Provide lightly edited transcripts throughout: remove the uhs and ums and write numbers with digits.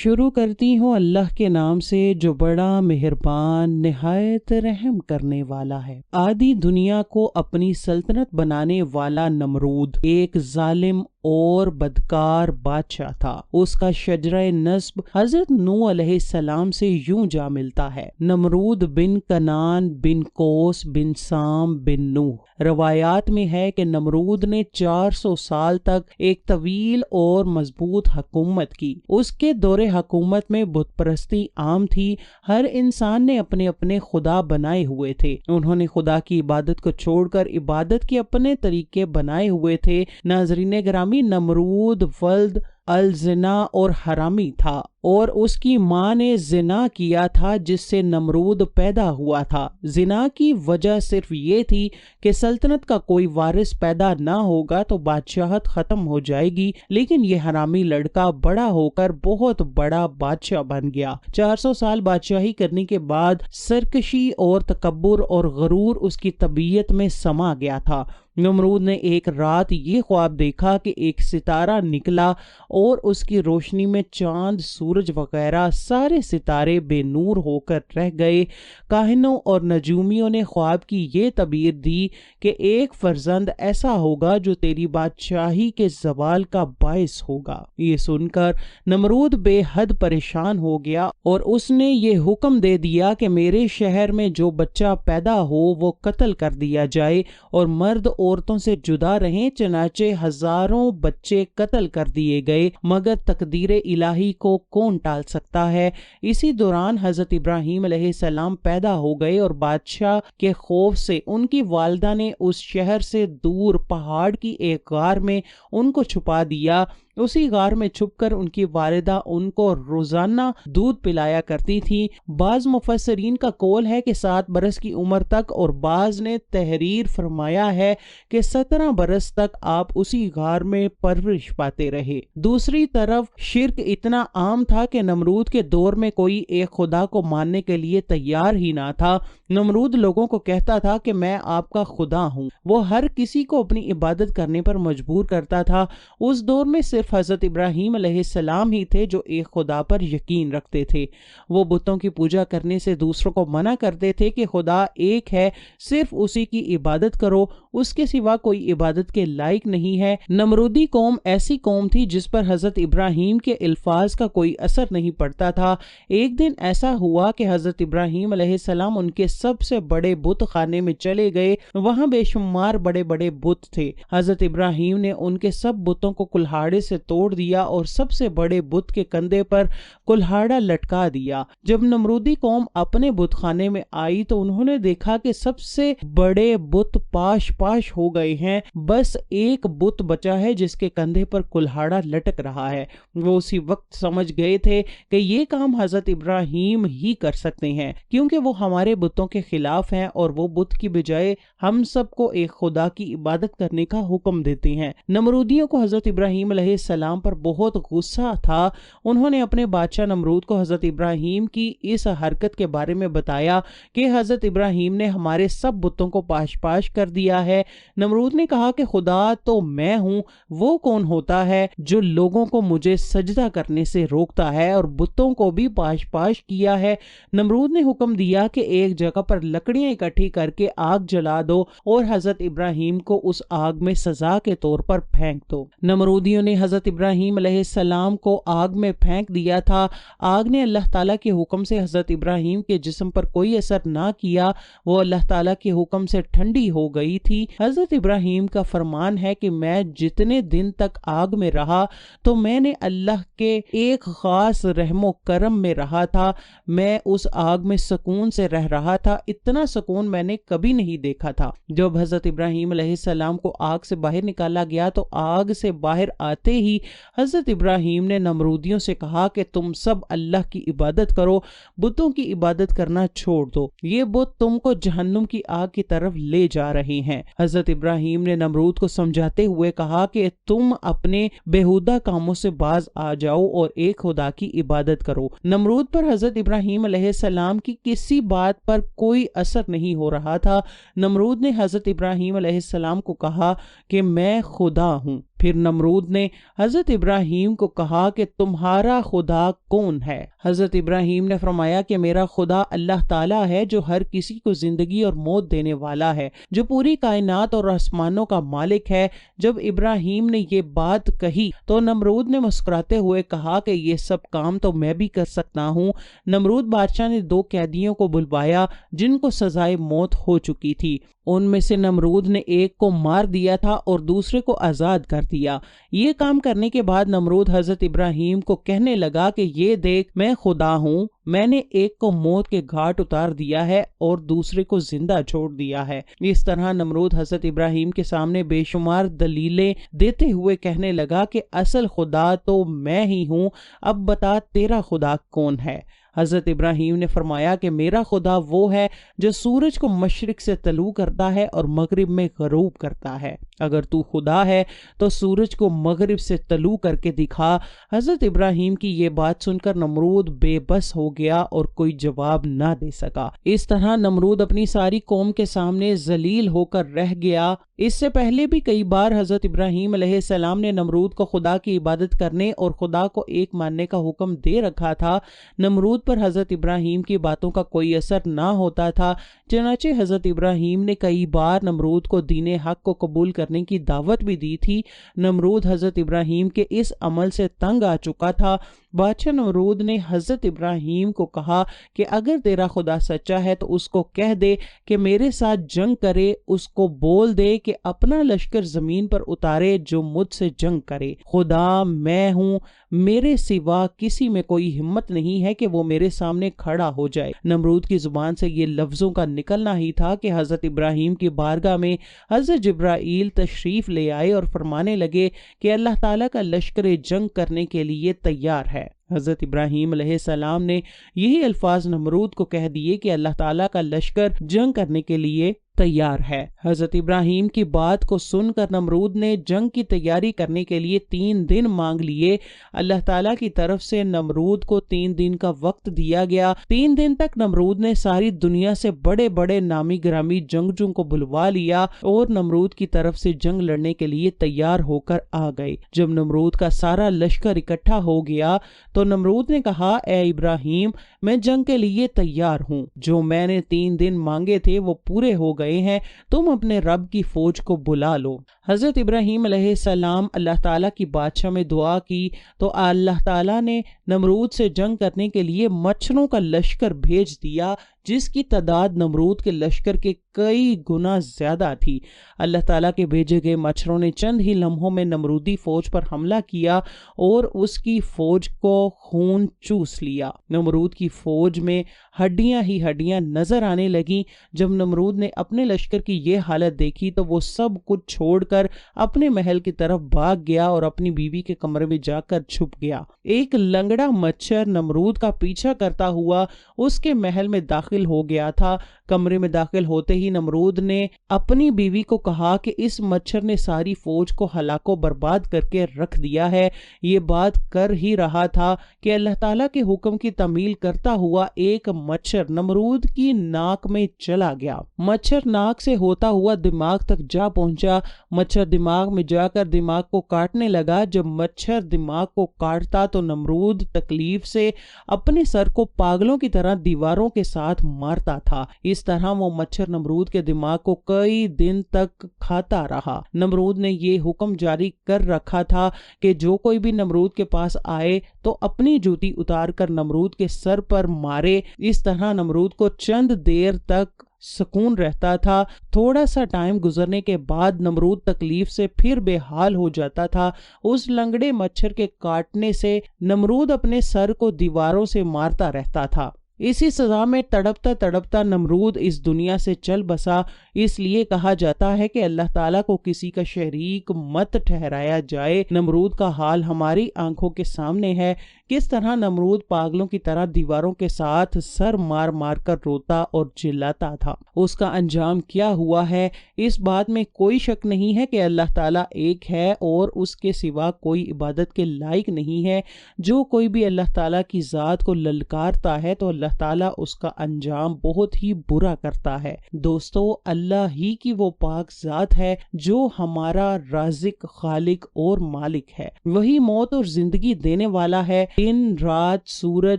شروع کرتی ہوں اللہ کے نام سے جو بڑا مہربان نہایت رحم کرنے والا ہے۔ آدھی دنیا کو اپنی سلطنت بنانے والا نمرود ایک ظالم اور بدکار بادشاہ تھا۔ اس کا شجرہ نسب حضرت نوح علیہ السلام سے یوں جا ملتا ہے: نمرود بن کنان بن کوس بن سام بن نوح۔ روایات میں ہے کہ نمرود نے 400 سال تک ایک طویل اور مضبوط حکومت کی۔ اس کے دور حکومت میں بت پرستی عام تھی۔ ہر انسان نے اپنے اپنے خدا بنائے ہوئے تھے۔ انہوں نے خدا کی عبادت کو چھوڑ کر عبادت کے اپنے طریقے بنائے ہوئے تھے۔ ناظرین گرامی، نمرود ولد الزنا اور حرامی تھا، اور اس کی ماں نے زنا کیا تھا جس سے نمرود پیدا ہوا تھا۔ زنا کی وجہ صرف یہ تھی کہ سلطنت کا کوئی وارث پیدا نہ ہوگا تو بادشاہت ختم ہو جائے گی، لیکن یہ حرامی لڑکا بڑا ہو کر بہت بڑا بادشاہ بن گیا۔ 400 سال بادشاہی کرنے کے بعد سرکشی اور تکبر اور غرور اس کی طبیعت میں سما گیا تھا۔ نمرود نے ایک رات یہ خواب دیکھا کہ ایک ستارہ نکلا اور اس کی روشنی میں چاند، سورج وغیرہ سارے ستارے بے نور ہو کر رہ گئے۔ کاہنوں اور نجومیوں نے خواب کی یہ تعبیر دی کہ ایک فرزند ایسا ہوگا جو تیری بادشاہی کے زوال کا باعث ہوگا۔ یہ سن کر نمرود بے حد پریشان ہو گیا اور اس نے یہ حکم دے دیا کہ میرے شہر میں جو بچہ پیدا ہو وہ قتل کر دیا جائے اور مرد عورتوں سے جدا رہیں۔ چنانچہ ہزاروں بچے قتل کر دیے گئے، مگر تقدیر الہی کو کون ٹال سکتا ہے؟ اسی دوران حضرت ابراہیم علیہ السلام پیدا ہو گئے اور بادشاہ کے خوف سے ان کی والدہ نے اس شہر سے دور پہاڑ کی ایک غار میں ان کو چھپا دیا۔ اسی غار میں چھپ کر ان کی والدہ ان کو روزانہ دودھ پلایا کرتی تھی۔ بعض مفسرین کا قول ہے کہ 7 برس کی عمر تک، اور بعض نے تحریر فرمایا ہے کہ 17 برس تک آپ اسی غار میں پرورش پاتے رہے۔ دوسری طرف شرک اتنا عام تھا کہ نمرود کے دور میں کوئی ایک خدا کو ماننے کے لیے تیار ہی نہ تھا۔ نمرود لوگوں کو کہتا تھا کہ میں آپ کا خدا ہوں۔ وہ ہر کسی کو اپنی عبادت کرنے پر مجبور کرتا تھا۔ اس دور میں صرف حضرت ابراہیم علیہ السلام ہی تھے جو ایک خدا پر یقین رکھتے تھے۔ وہ بتوں کی پوجا کرنے سے دوسروں کو منع کرتے تھے کہ خدا ایک ہے، صرف اسی کی عبادت کرو، اس کے سوا کوئی عبادت کے لائق نہیں ہے۔ نمرودی قوم ایسی قوم تھی جس پر حضرت ابراہیم کے الفاظ کا کوئی اثر نہیں پڑتا تھا۔ ایک دن ایسا ہوا کہ حضرت ابراہیم علیہ السلام ان کے سب سے بڑے بت خانے میں چلے گئے۔ وہاں بے شمار بڑے بڑے بت تھے۔ حضرت ابراہیم نے ان کے سب بتوں کو کلہاڑے سے توڑ دیا اور سب سے بڑے بت کے کندھے پر کلہاڑا لٹکا دیا۔ جب نمرودی قوم اپنے بت خانے میں آئی تو انہوں نے دیکھا کہ سب سے بڑے بت پاش پاش ہو گئے ہیں، بس ایک بت بچا ہے جس کے کندھے پر کلہاڑا لٹک رہا ہے۔ وہ اسی وقت سمجھ گئے تھے کہ یہ کام حضرت ابراہیم ہی کر سکتے ہیں، کیونکہ وہ ہمارے بتوں کے خلاف ہیں اور وہ بت کی بجائے ہم سب کو ایک خدا کی عبادت کرنے کا حکم دیتے ہیں۔ نمرودیوں کو حضرت ابراہیم علیہ السلام پر بہت غصہ تھا۔ انہوں نے اپنے بادشاہ نمرود کو حضرت ابراہیم کی اس حرکت کے بارے میں بتایا کہ حضرت ابراہیم نے ہمارے سب بتوں کو پاش پاش کر دیا ہے۔ نمرود نے کہا کہ خدا تو میں ہوں، وہ کون ہوتا ہے جو لوگوں کو مجھے سجدہ کرنے سے روکتا ہے اور بتوں کو بھی پاش پاش کیا ہے؟ نمرود نے حکم دیا کہ ایک جگہ پر لکڑیاں اکٹھی کر کے آگ جلا دو اور حضرت ابراہیم کو اس آگ میں سزا کے طور پر پھینک دو۔ نمرودیوں نے حضرت ابراہیم علیہ السلام کو آگ میں پھینک دیا تھا۔ آگ نے اللہ تعالیٰ کے حکم سے حضرت ابراہیم کے جسم پر کوئی اثر نہ کیا، وہ اللہ تعالیٰ کے حکم سے ٹھنڈی ہو گئی تھی۔ حضرت ابراہیم کا فرمان ہے کہ میں جتنے دن تک آگ میں رہا تو میں نے اللہ کے ایک خاص رحم و کرم میں رہا تھا۔ میں اس آگ میں سکون سے رہ رہا تھا، اتنا سکون میں نے کبھی نہیں دیکھا تھا۔ جب حضرت ابراہیم علیہ السلام کو آگ سے باہر نکالا گیا تو آگ سے باہر آتے ہی حضرت ابراہیم نے نمرودیوں سے کہا کہ تم سب اللہ کی عبادت کرو، بتوں کی عبادت کرنا چھوڑ دو، یہ بت تم کو جہنم کی آگ کی طرف لے جا رہے ہیں۔ حضرت ابراہیم نے نمرود کو سمجھاتے ہوئے کہا کہ تم اپنے بیہودہ کاموں سے باز آ جاؤ اور ایک خدا کی عبادت کرو۔ نمرود پر حضرت ابراہیم علیہ السلام کی کسی بات پر کوئی اثر نہیں ہو رہا تھا۔ نمرود نے حضرت ابراہیم علیہ السلام کو کہا کہ میں خدا ہوں۔ پھر نمرود نے حضرت ابراہیم کو کہا کہ تمہارا خدا کون ہے؟ حضرت ابراہیم نے فرمایا کہ میرا خدا اللہ تعالیٰ ہے جو ہر کسی کو زندگی اور موت دینے والا ہے، جو پوری کائنات اور آسمانوں کا مالک ہے۔ جب ابراہیم نے یہ بات کہی تو نمرود نے مسکراتے ہوئے کہا کہ یہ سب کام تو میں بھی کر سکتا ہوں۔ نمرود بادشاہ نے 2 قیدیوں کو بلوایا جن کو سزائے موت ہو چکی تھی۔ ان میں سے نمرود نے ایک کو مار دیا تھا اور دوسرے کو آزاد کر دیا۔ یہ کام کرنے کے بعد نمرود حضرت ابراہیم کو کہنے لگا کہ یہ دیکھ، میں خدا ہوں، میں نے ایک کو موت کے گھاٹ اتار دیا ہے اور دوسرے کو زندہ چھوڑ دیا ہے۔ اس طرح نمرود حضرت ابراہیم کے سامنے بے شمار دلیلیں دیتے ہوئے کہنے لگا کہ اصل خدا تو میں ہی ہوں، اب بتا تیرا خدا کون ہے؟ حضرت ابراہیم نے فرمایا کہ میرا خدا وہ ہے جو سورج کو مشرق سے طلوع کرتا ہے اور مغرب میں غروب کرتا ہے۔ اگر تو خدا ہے تو سورج کو مغرب سے طلوع کر کے دکھا۔ حضرت ابراہیم کی یہ بات سن کر نمرود بے بس ہو گیا اور کوئی جواب نہ دے سکا۔ اس طرح نمرود اپنی ساری قوم کے سامنے ذلیل ہو کر رہ گیا۔ اس سے پہلے بھی کئی بار حضرت ابراہیم علیہ السلام نے نمرود کو خدا کی عبادت کرنے اور خدا کو ایک ماننے کا حکم دے رکھا تھا۔ نمرود پر حضرت ابراہیم کی باتوں کا کوئی اثر نہ ہوتا تھا، چنانچہ حضرت ابراہیم نے کئی بار نمرود کو دین حق کو قبول کرنے کی دعوت بھی دی تھی۔ نمرود حضرت ابراہیم کے اس عمل سے تنگ آ چکا تھا۔ بادشاہ نمرود نے حضرت ابراہیم کو کہا کہ اگر تیرا خدا سچا ہے تو اس کو کہہ دے کہ میرے ساتھ جنگ کرے، اس کو بول دے کہ اپنا لشکر زمین پر اتارے جو مجھ سے جنگ کرے۔ خدا میں ہوں، میرے سوا کسی میں کوئی ہمت نہیں ہے کہ وہ میرے سامنے کھڑا ہو جائے۔ نمرود کی زبان سے یہ لفظوں کا نکلنا ہی تھا کہ حضرت ابراہیم کی بارگاہ میں حضرت جبرائیل تشریف لے آئے اور فرمانے لگے کہ اللہ تعالیٰ کا لشکر جنگ کرنے کے لیے تیار ہے۔ حضرت ابراہیم علیہ السلام نے یہی الفاظ نمرود کو کہہ دیے کہ اللہ تعالیٰ کا لشکر جنگ کرنے کے لیے تیار ہے۔ حضرت ابراہیم کی بات کو سن کر نمرود نے جنگ کی تیاری کرنے کے لیے 3 دن مانگ لیے۔ اللہ تعالیٰ کی طرف سے نمرود کو 3 دن کا وقت دیا گیا۔ 3 دن تک نمرود نے ساری دنیا سے بڑے بڑے نامی گرامی جنگجوؤں کو بلوا لیا اور نمرود کی طرف سے جنگ لڑنے کے لیے تیار ہو کر آ گئے۔ جب نمرود کا سارا لشکر اکٹھا ہو گیا تو نمرود نے کہا، اے ابراہیم، میں جنگ کے لیے تیار ہوں، جو میں نے 3 دن مانگے تھے وہ پورے ہو گئے ہیں، تم اپنے رب کی فوج کو بلا لو۔ حضرت ابراہیم علیہ السلام اللہ تعالیٰ کی بادشاہ میں دعا کی تو اللہ تعالیٰ نے نمرود سے جنگ کرنے کے لیے مچھروں کا لشکر بھیج دیا جس کی تعداد نمرود کے لشکر کے کئی گنا زیادہ تھی۔ اللہ تعالیٰ کے بھیجے گئے مچھروں نے چند ہی لمحوں میں نمرودی فوج پر حملہ کیا اور اس کی فوج کو خون چوس لیا۔ نمرود کی فوج میں ہڈیاں ہی ہڈیاں نظر آنے لگیں۔ جب نمرود نے اپنے لشکر کی یہ حالت دیکھی تو وہ سب کچھ چھوڑ کر اپنے محل کی طرف بھاگ گیا اور اپنی بیوی کے کمرے میں جا کر چھپ گیا۔ ایک لنگڑا مچھر نمرود کا پیچھا کرتا ہوا اس کے محل میں داخل ہو گیا تھا۔ کمرے میں داخل ہوتے ہی نمرود نے اپنی بیوی کو کہا کہ اس مچھر نے ساری فوج کو ہلاک و برباد کر کے رکھ دیا ہے۔ یہ بات کر ہی رہا تھا کہ اللہ تعالیٰ کے حکم کی تعمیل کرتا ہوا ایک مچھر نمرود کی ناک میں چلا گیا۔ مچھر ناک سے ہوتا ہوا دماغ تک جا پہنچا۔ مچھر دماغ میں جا کر دماغ کو کاٹنے لگا۔ جب مچھر دماغ کو کاٹتا تو نمرود تکلیف سے اپنے سر کو پاگلوں کی طرح دیواروں کے ساتھ مارتا تھا۔ اس طرح وہ مچھر نمرود کے دماغ کو کئی دن تک کھاتا رہا۔ نمرود نے یہ حکم جاری کر رکھا تھا کہ جو کوئی بھی نمرود کے پاس آئے تو اپنی جوتی اتار کر نمرود کے سر پر مارے۔ اس طرح نمرود کو چند دیر تک سکون رہتا تھا۔ تھوڑا سا ٹائم گزرنے کے بعد نمرود تکلیف سے پھر بے حال ہو جاتا تھا۔ اس لنگڑے مچھر کے کاٹنے سے نمرود اپنے سر کو دیواروں سے مارتا رہتا تھا۔ اسی سزا میں تڑپتا تڑپتا نمرود اس دنیا سے چل بسا۔ اس لیے کہا جاتا ہے کہ اللہ تعالیٰ کو کسی کا شریک مت ٹھہرایا جائے۔ نمرود کا حال ہماری آنکھوں کے سامنے ہے، کس طرح نمرود پاگلوں کی طرح دیواروں کے ساتھ سر مار مار کر روتا اور چلاتا تھا۔ اس کا انجام کیا ہوا ہے، اس بات میں کوئی شک نہیں ہے کہ اللہ تعالیٰ ایک ہے اور اس کے سوا کوئی عبادت کے لائق نہیں ہے۔ جو کوئی بھی اللہ تعالیٰ کی ذات کو للکارتا ہے تو اللہ اللہ تعالیٰ اس کا انجام بہت ہی برا کرتا ہے۔ دوستو، اللہ ہی کی وہ پاک ذات ہے جو ہمارا رازق، خالق اور مالک ہے۔ وہی موت اور زندگی دینے والا ہے۔ دن، رات، سورج،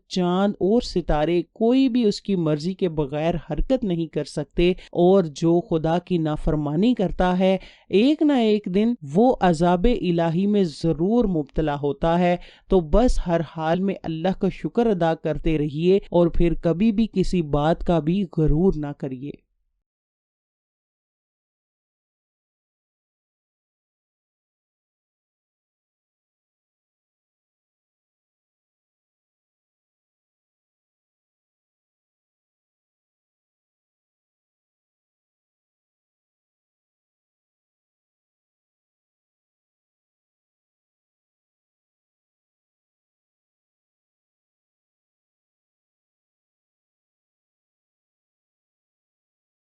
چاند اور ستارے کوئی بھی اس کی مرضی کے بغیر حرکت نہیں کر سکتے، اور جو خدا کی نافرمانی کرتا ہے ایک نہ ایک دن وہ عذاب الہی میں ضرور مبتلا ہوتا ہے۔ تو بس ہر حال میں اللہ کا شکر ادا کرتے رہیے، اور پھر کبھی بھی کسی بات کا بھی غرور نہ کریے۔